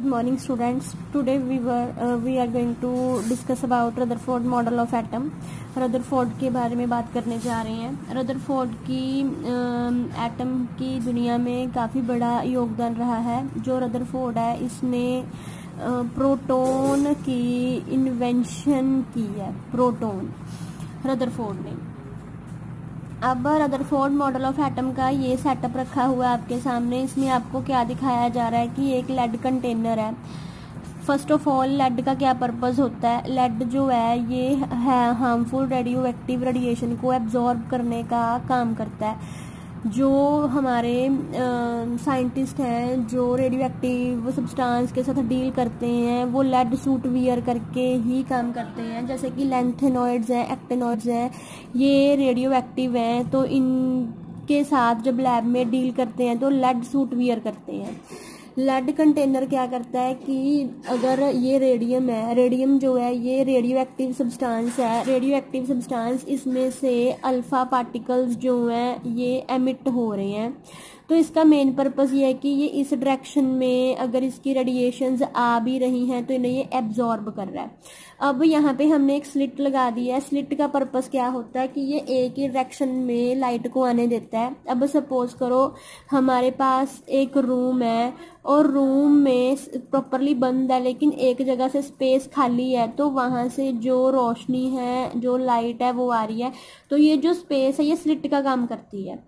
Good morning, students. Today we are going to discuss about Rutherford model of atom. Rutherford के बारे में बात करने जा रहे हैं। रदरफोर्ड की एटम की दुनिया में काफ़ी बड़ा योगदान रहा है। जो रदरफोर्ड है इसने प्रोटॉन की इन्वेंशन की है। प्रोटॉन रदरफोर्ड ने। अब रदरफोर्ड मॉडल ऑफ एटम का ये सेटअप रखा हुआ है आपके सामने। इसमें आपको क्या दिखाया जा रहा है कि एक लेड कंटेनर है। फर्स्ट ऑफ ऑल लेड का क्या पर्पस होता है। लेड जो है ये है हार्मफुल रेडियो एक्टिव रेडिएशन को एब्जॉर्ब करने का काम करता है। जो हमारे साइंटिस्ट हैं जो रेडियो एक्टिव सब्सटेंस के साथ डील करते हैं वो लेड सूट वियर करके ही काम करते हैं। जैसे कि लैंथेनॉइड्स हैं, एक्टेनॉइड्स हैं, ये रेडियो एक्टिव हैं, तो इनके साथ जब लैब में डील करते हैं तो लेड सूट वियर करते हैं। लेड कंटेनर क्या करता है कि अगर ये रेडियम है, रेडियम जो है ये रेडियो एक्टिव सब्सटेंस है। रेडियो एक्टिव सब्सटेंस इसमें से अल्फा पार्टिकल्स जो हैं ये एमिट हो रहे हैं। तो इसका मेन पर्पस ये है कि ये इस डायरेक्शन में अगर इसकी रेडिएशंस आ भी रही हैं तो इन्हें ये एब्जॉर्ब कर रहा है। अब यहाँ पे हमने एक स्लिट लगा दी है। स्लिट का पर्पस क्या होता है कि ये एक ही डायरेक्शन में लाइट को आने देता है। अब सपोज करो हमारे पास एक रूम है और रूम में प्रॉपरली बंद है लेकिन एक जगह से स्पेस खाली है, तो वहां से जो रोशनी है, जो लाइट है वो आ रही है। तो ये जो स्पेस है ये स्लिट का काम करती है।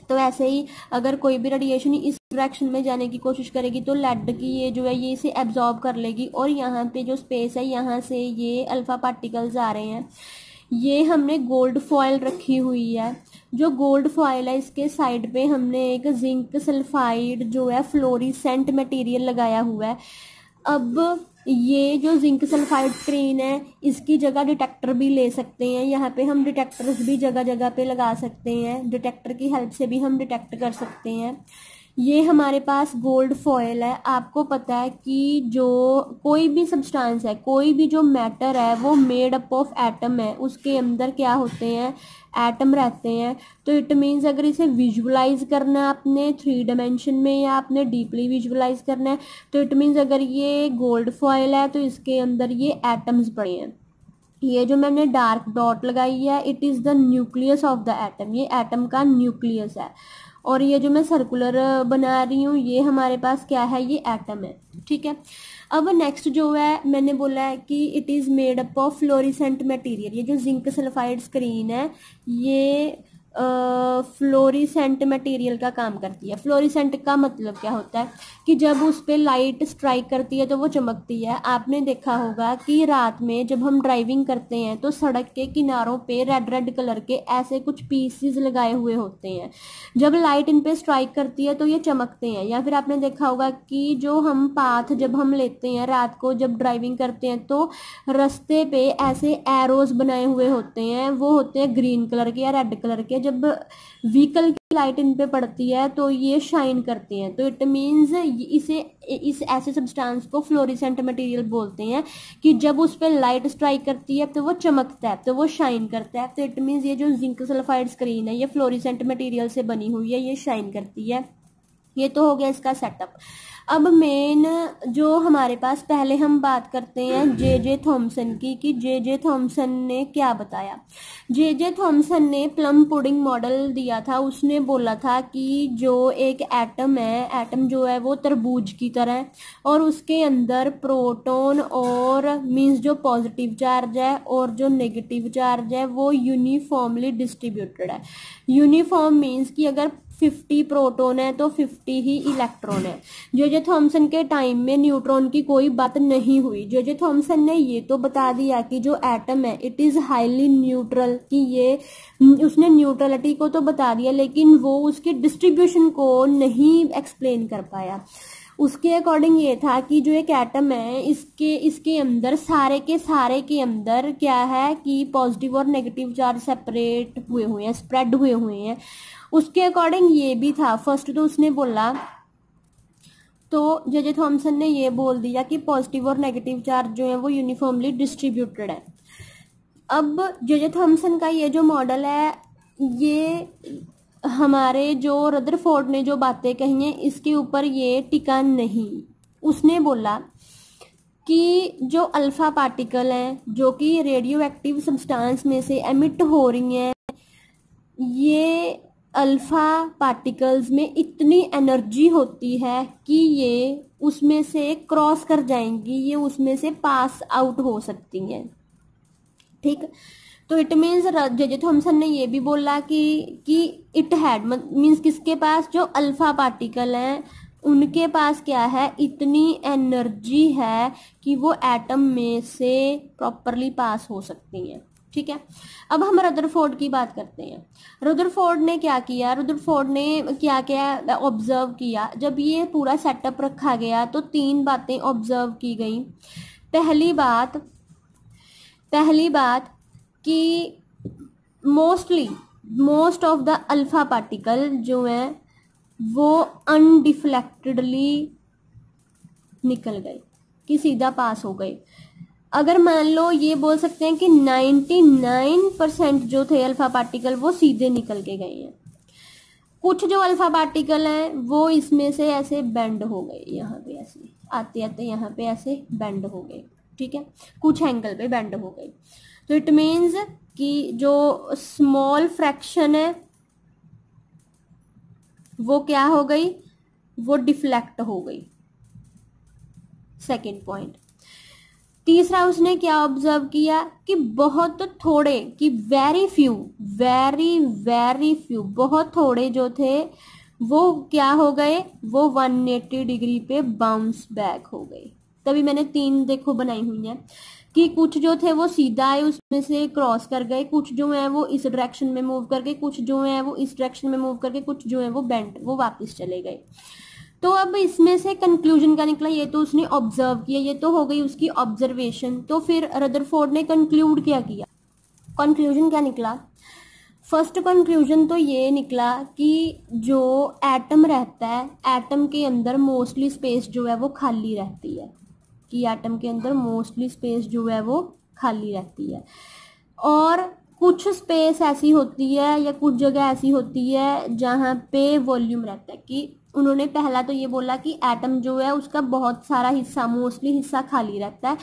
तो ऐसे ही अगर कोई भी रेडिएशन इस डायरेक्शन में जाने की कोशिश करेगी तो लेड की ये जो है ये इसे एब्जॉर्ब कर लेगी और यहाँ पे जो स्पेस है यहाँ से ये अल्फा पार्टिकल्स आ रहे हैं। ये हमने गोल्ड फॉयल रखी हुई है। जो गोल्ड फॉयल है इसके साइड पे हमने एक जिंक सल्फाइड जो है फ्लोरिसेंट मटेरियल लगाया हुआ है। अब ये जो जिंक सल्फाइड स्क्रीन है इसकी जगह डिटेक्टर भी ले सकते हैं। यहाँ पे हम डिटेक्टर्स भी जगह जगह पे लगा सकते हैं। डिटेक्टर की हेल्प से भी हम डिटेक्ट कर सकते हैं। ये हमारे पास गोल्ड फॉयल है। आपको पता है कि जो कोई भी सब्सटेंस है, कोई भी जो मैटर है वो मेड अप ऑफ एटम है। उसके अंदर क्या होते हैं, एटम रहते हैं। तो इट मीन्स अगर इसे विजुअलाइज करना है आपने 3 डायमेंशन में या आपने डीपली विजुअलाइज करना है तो इट मीन्स अगर ये गोल्ड फॉयल है तो इसके अंदर ये एटम्स पड़े हैं। ये जो मैंने डार्क डॉट लगाई है it is the nucleus of the atom. ये एटम का न्यूक्लियस है। और ये जो मैं सर्कुलर बना रही हूँ ये हमारे पास क्या है, ये एटम है। ठीक है। अब नेक्स्ट जो है मैंने बोला है कि it is made up of fluorescent material. ये जो जिंक सल्फाइड स्क्रीन है ये फ्लोरिसेंट मटेरियल का काम करती है। फ्लोरिसेंट का मतलब क्या होता है कि जब उस पर लाइट स्ट्राइक करती है तो वो चमकती है। आपने देखा होगा कि रात में जब हम ड्राइविंग करते हैं तो सड़क के किनारों पे रेड रेड कलर के ऐसे कुछ पीसेस लगाए हुए होते हैं। जब लाइट इन पे स्ट्राइक करती है तो ये चमकते हैं। या फिर आपने देखा होगा कि जो हम पाथ जब हम लेते हैं रात को जब ड्राइविंग करते हैं तो रास्ते पे ऐसे एरोज बनाए हुए होते हैं, वो होते हैं ग्रीन कलर के या रेड कलर के। जब व्हीकल की लाइट इन पे पड़ती है तो ये शाइन करते हैं। तो इट मीन्स इस ऐसे सब्सटेंस को फ्लोरिसेंट मटेरियल बोलते हैं कि जब उस पे लाइट स्ट्राइक करती है तो वो चमकता है, तो वो शाइन करता है। तो इट मीन्स ये जो जिंक सल्फाइड स्क्रीन है ये फ्लोरिसेंट मटेरियल से बनी हुई है, ये शाइन करती है। ये तो हो गया इसका सेटअप। अब मेन जो हमारे पास, पहले हम बात करते हैं जे थॉमसन की कि जे थॉमसन ने क्या बताया। जे थॉमसन ने प्लम पुडिंग मॉडल दिया था। उसने बोला था कि जो एक एटम है, एटम जो है वो तरबूज की तरह है और उसके अंदर प्रोटॉन और मीन्स जो पॉजिटिव चार्ज है और जो नेगेटिव चार्ज है वो यूनिफॉर्मली डिस्ट्रीब्यूटेड है। यूनिफॉर्म मीन्स कि अगर 50 प्रोटॉन है तो 50 ही इलेक्ट्रॉन है। जे थॉमसन के टाइम में न्यूट्रॉन की कोई बात नहीं हुई। जे थॉमसन ने ये तो बता दिया कि जो एटम है इट इज हाईली न्यूट्रल, कि ये उसने न्यूट्रलिटी को तो बता दिया लेकिन वो उसकी डिस्ट्रीब्यूशन को नहीं एक्सप्लेन कर पाया। उसके अकॉर्डिंग ये था कि जो एक एटम है इसके अंदर सारे के अंदर क्या है कि पॉजिटिव और नेगेटिव चार्ज सेपरेट हुए हुए हैं, स्प्रेड हुए हुए हैं। उसके अकॉर्डिंग ये भी था। फर्स्ट तो उसने बोला, तो जे थॉमसन ने ये बोल दिया कि पॉजिटिव और नेगेटिव चार्ज जो है वो यूनिफॉर्मली डिस्ट्रीब्यूटेड है। अब जे थॉमसन का ये जो मॉडल है ये हमारे जो रदरफोर्ड ने जो बातें कही हैं इसके ऊपर ये टिका नहीं। उसने बोला कि जो अल्फा पार्टिकल हैं जो कि रेडियो एक्टिव सब्सटेंस में से एमिट हो रही हैं, ये अल्फा पार्टिकल्स में इतनी एनर्जी होती है कि ये उसमें से क्रॉस कर जाएंगी, ये उसमें से पास आउट हो सकती हैं। ठीक, तो इट मीन्स जे थॉमसन ने ये भी बोला कि इट हैड मीन्स किसके पास, जो अल्फा पार्टिकल हैं उनके पास क्या है, इतनी एनर्जी है कि वो एटम में से प्रॉपरली पास हो सकती हैं। ठीक है, अब हम रदरफोर्ड की बात करते हैं। रदरफोर्ड ने क्या किया, रदरफोर्ड ने क्या क्या ऑब्जर्व किया। जब ये पूरा सेटअप रखा गया तो 3 बातें ऑब्जर्व की गई। पहली बात कि most of the alpha particle जो है वो अनडिफ्लेक्टेडली निकल गए, कि सीधा पास हो गए। अगर मान लो ये बोल सकते हैं कि 99% जो थे अल्फा पार्टिकल वो सीधे निकल के गए हैं। कुछ जो अल्फा पार्टिकल हैं वो इसमें से ऐसे बेंड हो गए, यहाँ पे ऐसे आते आते यहाँ पे ऐसे बेंड हो गए। ठीक है, कुछ एंगल पे बेंड हो गए। तो इट मीन्स कि जो स्मॉल फ्रैक्शन है वो क्या हो गई, वो डिफ्लेक्ट हो गई। Second point. तीसरा उसने क्या ऑब्जर्व किया कि बहुत थोड़े, कि वेरी फ्यू बहुत थोड़े जो थे वो क्या हो गए, वो 180 डिग्री पे बाउंस बैक हो गए। तभी मैंने 3 देखो बनाई हुई है कि कुछ जो थे वो सीधा आए, उसमें से क्रॉस कर गए, कुछ जो है वो इस डायरेक्शन में मूव करके, कुछ जो है वो इस डायरेक्शन में मूव करके, कुछ जो है वो बेंड, वो वापस चले गए। तो अब इसमें से कंक्लूजन क्या निकला, ये तो उसने ऑब्जर्व किया, ये तो हो गई उसकी ऑब्जर्वेशन। तो फिर रदरफोर्ड ने कंक्लूड क्या किया, कंक्लूजन क्या निकला। फर्स्ट कंक्लूजन तो ये निकला कि जो एटम रहता है, एटम के अंदर मोस्टली स्पेस जो है वो खाली रहती है, कि एटम के अंदर मोस्टली स्पेस जो है वो खाली रहती है। और कुछ स्पेस ऐसी होती है या कुछ जगह ऐसी होती है जहाँ पे वॉल्यूम रहता है। कि उन्होंने पहला तो ये बोला कि एटम जो है उसका बहुत सारा हिस्सा, मोस्टली हिस्सा खाली रहता है,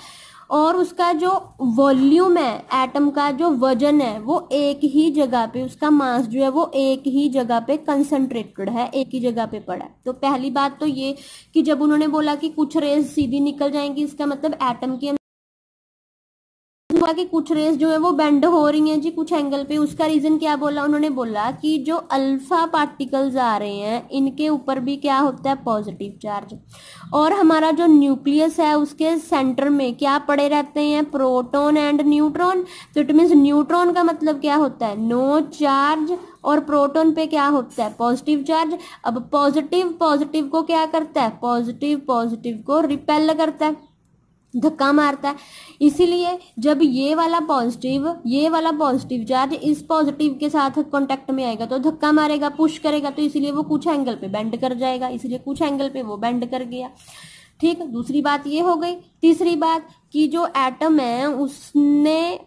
और उसका जो वॉल्यूम है, एटम का जो वजन है, वो एक ही जगह पे, उसका मास जो है वो एक ही जगह पे कंसंट्रेटेड है, एक ही जगह पे पड़ा है। तो पहली बात तो ये कि जब उन्होंने बोला कि कुछ रेज सीधी निकल जाएंगी, इसका मतलब एटम के कि कुछ रेस जो है वो बेंड हो रही हैं जी कुछ एंगल पे। उसका रीजन क्या बोला, उन्होंने बोला कि जो अल्फा पार्टिकल्स आ रहे हैं इनके ऊपर भी क्या होता है, पॉजिटिव चार्ज, और हमारा जो न्यूक्लियस है उसके सेंटर में क्या पड़े रहते हैं, प्रोटॉन एंड न्यूट्रॉन। तो इट मीन्स न्यूट्रॉन का मतलब क्या होता है, नो चार्ज, और प्रोटॉन पे क्या होता है, पॉजिटिव चार्ज। अब पॉजिटिव को क्या करता है, पॉजिटिव को रिपेल करता है, धक्का मारता है। इसीलिए जब ये वाला पॉजिटिव चार्ज इस पॉजिटिव के साथ कांटेक्ट में आएगा तो धक्का मारेगा, पुश करेगा, तो इसीलिए वो कुछ एंगल पे बेंड कर जाएगा, इसलिए कुछ एंगल पे वो बेंड कर गया। ठीक, दूसरी बात ये हो गई। तीसरी बात कि जो एटम है उसमें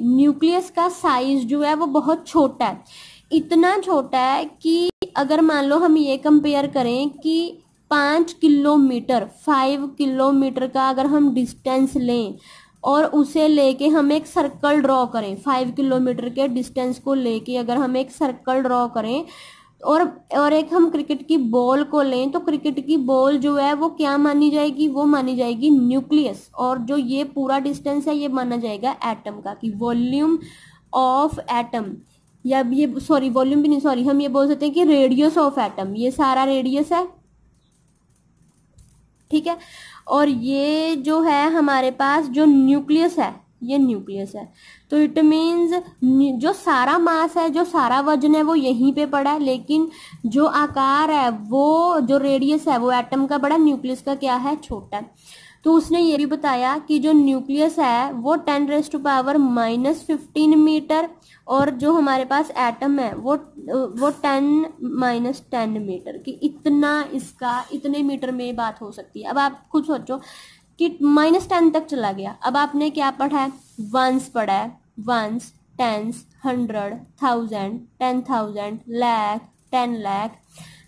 न्यूक्लियस का साइज जो है वो बहुत छोटा है, इतना छोटा है कि अगर मान लो हम ये कंपेयर करें कि 5 किलोमीटर का अगर हम डिस्टेंस लें और उसे लेके हम एक सर्कल ड्रॉ करें, 5 किलोमीटर के डिस्टेंस को लेके अगर हम एक सर्कल ड्रॉ करें और एक हम क्रिकेट की बॉल को लें, तो क्रिकेट की बॉल जो है वो क्या मानी जाएगी, वो मानी जाएगी न्यूक्लियस, और जो ये पूरा डिस्टेंस है ये माना जाएगा एटम का, कि वॉल्यूम ऑफ एटम, या ये सॉरी वॉल्यूम भी नहीं, सॉरी हम ये बोल सकते हैं कि रेडियस ऑफ एटम, ये सारा रेडियस है। ठीक है, और ये जो है हमारे पास जो न्यूक्लियस है, ये न्यूक्लियस है। तो इट मीन्स जो सारा मास है, जो सारा वजन है वो यहीं पे पड़ा है, लेकिन जो आकार है, वो जो रेडियस है वो एटम का बड़ा, न्यूक्लियस का क्या है, छोटा। तो उसने ये भी बताया कि जो न्यूक्लियस है वो 10⁻⁻15 मीटर, और जो हमारे पास एटम है वो 10⁻10 मीटर की, इतना इसका इतने मीटर में बात हो सकती है। अब आप खुद सोचो कि -10 तक चला गया। अब आपने क्या पढ़ा है, वंस पढ़ा है, वंस, टेंस, 100, 1000, 10,000, लाख, 10 लाख,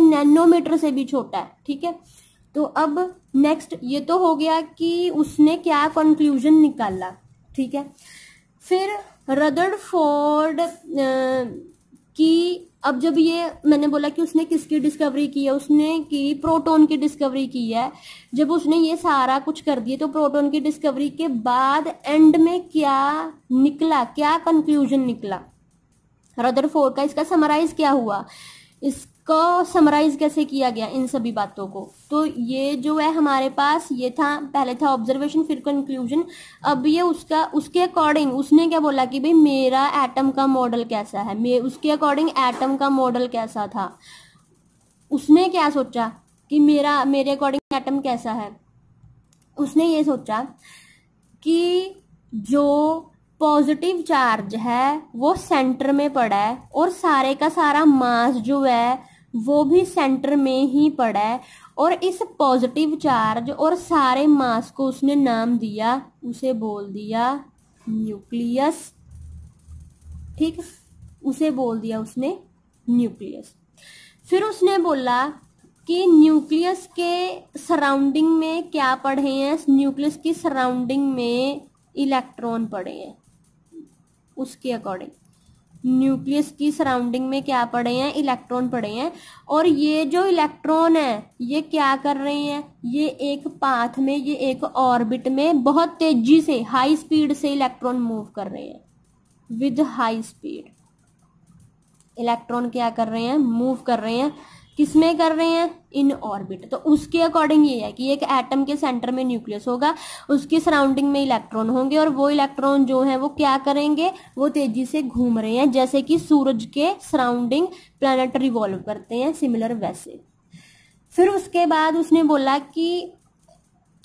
ये नैनोमीटर से भी छोटा है, ठीक है। तो अब नेक्स्ट ये तो हो गया कि उसने क्या कंक्लूजन निकाला, ठीक है। फिर रदरफोर्ड की, अब जब ये मैंने बोला कि उसने किसकी डिस्कवरी की है, उसने की प्रोटॉन की डिस्कवरी की है। जब उसने ये सारा कुछ कर दिया तो प्रोटॉन की डिस्कवरी के बाद एंड में क्या निकला, क्या कंक्लूजन निकला रदरफोर्ड का, इसका समराइज क्या हुआ, इसको समराइज कैसे किया गया इन सभी बातों को। तो ये जो है हमारे पास ये था, पहले था ऑब्जर्वेशन फिर कंक्लूजन। अब ये उसके अकॉर्डिंग उसने क्या बोला कि भाई मेरा एटम का मॉडल कैसा है, उसके अकॉर्डिंग एटम का मॉडल कैसा था। उसने क्या सोचा कि मेरे अकॉर्डिंग एटम कैसा है। उसने ये सोचा कि जो पॉजिटिव चार्ज है वो सेंटर में पड़ा है और सारे का सारा मास जो है वो भी सेंटर में ही पड़ा है, और इस पॉजिटिव चार्ज और सारे मास को उसने नाम दिया, उसे बोल दिया न्यूक्लियस, ठीक, उसे बोल दिया उसने न्यूक्लियस। फिर उसने बोला कि न्यूक्लियस के सराउंडिंग में क्या पड़े हैं, न्यूक्लियस की सराउंडिंग में इलेक्ट्रॉन पड़े हैं। उसके अकॉर्डिंग न्यूक्लियस की सराउंडिंग में क्या पड़े हैं, इलेक्ट्रॉन पड़े हैं। और ये जो इलेक्ट्रॉन है ये क्या कर रहे हैं, ये एक पाथ में, ये एक ऑर्बिट में बहुत तेजी से हाई स्पीड से इलेक्ट्रॉन मूव कर रहे हैं। विद हाई स्पीड इलेक्ट्रॉन क्या कर रहे हैं, मूव कर रहे हैं। किसमें कर रहे हैं, इन ऑर्बिट। तो उसके अकॉर्डिंग ये है कि एक एटम के सेंटर में न्यूक्लियस होगा, उसके सराउंडिंग में इलेक्ट्रॉन होंगे, और वो इलेक्ट्रॉन जो है वो क्या करेंगे, वो तेजी से घूम रहे हैं, जैसे कि सूरज के सराउंडिंग प्लैनेट रिवॉल्व करते हैं, सिमिलर वैसे। फिर उसके बाद उसने बोला कि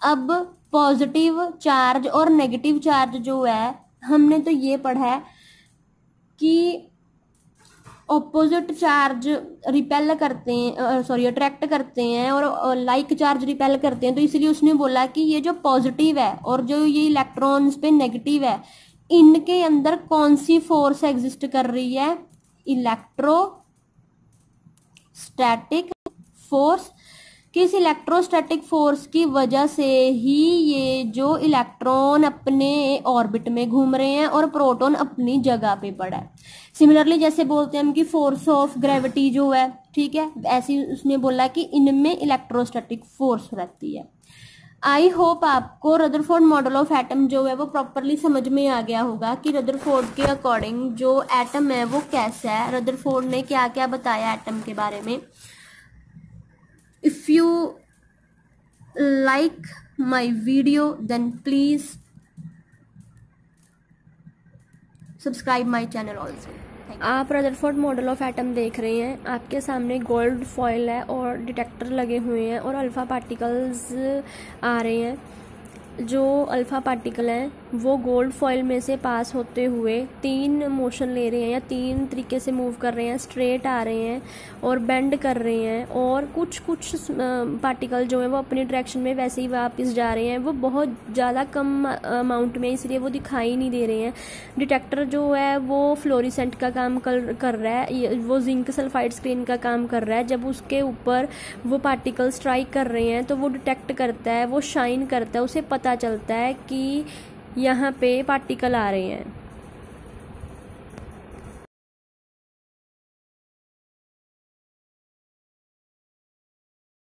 अब पॉजिटिव चार्ज और नेगेटिव चार्ज जो है, हमने तो ये पढ़ा है कि ऑपोजिट चार्ज रिपेल करते हैं, सॉरी अट्रैक्ट करते हैं, और लाइक चार्ज रिपेल करते हैं। तो इसलिए उसने बोला कि ये जो पॉजिटिव है और जो ये इलेक्ट्रॉन्स पे नेगेटिव है, इनके अंदर कौन सी फोर्स एग्जिस्ट कर रही है, इलेक्ट्रोस्टैटिक फोर्स। किस इलेक्ट्रोस्टैटिक फोर्स की वजह से ही ये जो इलेक्ट्रॉन अपने ऑर्बिट में घूम रहे हैं और प्रोटॉन अपनी जगह पे पड़ा है। सिमिलरली जैसे बोलते हैं हम कि फोर्स ऑफ ग्रेविटी जो है, ठीक है, ऐसे उसने बोला कि इनमें इलेक्ट्रोस्टैटिक फोर्स रहती है। आई होप आपको रदरफोर्ड मॉडल ऑफ एटम जो है वो प्रॉपरली समझ में आ गया होगा कि रदरफोर्ड के अकॉर्डिंग जो एटम है वो कैसा है, रदरफोर्ड ने क्या क्या बताया एटम के बारे में। If you like my video, then please subscribe my channel also. आप रदरफोर्ड मॉडल ऑफ एटम देख रहे हैं, आपके सामने गोल्ड फॉइल है और डिटेक्टर लगे हुए हैं और अल्फा पार्टिकल्स आ रहे हैं। जो अल्फा पार्टिकल हैं वो गोल्ड फॉइल में से पास होते हुए 3 मोशन ले रहे हैं या 3 तरीके से मूव कर रहे हैं। स्ट्रेट आ रहे हैं और बेंड कर रहे हैं, और कुछ पार्टिकल जो है वो अपनी डायरेक्शन में वैसे ही वापस जा रहे हैं। वो बहुत ज़्यादा कम अमाउंट में, इसलिए वो दिखाई नहीं दे रहे हैं। डिटेक्टर जो है वो फ्लोरिसेंट का काम कर रहा है, वो जिंक सल्फाइड स्क्रीन का काम कर रहा है। जब उसके ऊपर वो पार्टिकल स्ट्राइक कर रहे हैं तो वो डिटेक्ट करता है, वो शाइन करता है, उसे पता चलता है कि यहाँ पे पार्टिकल आ रहे हैं।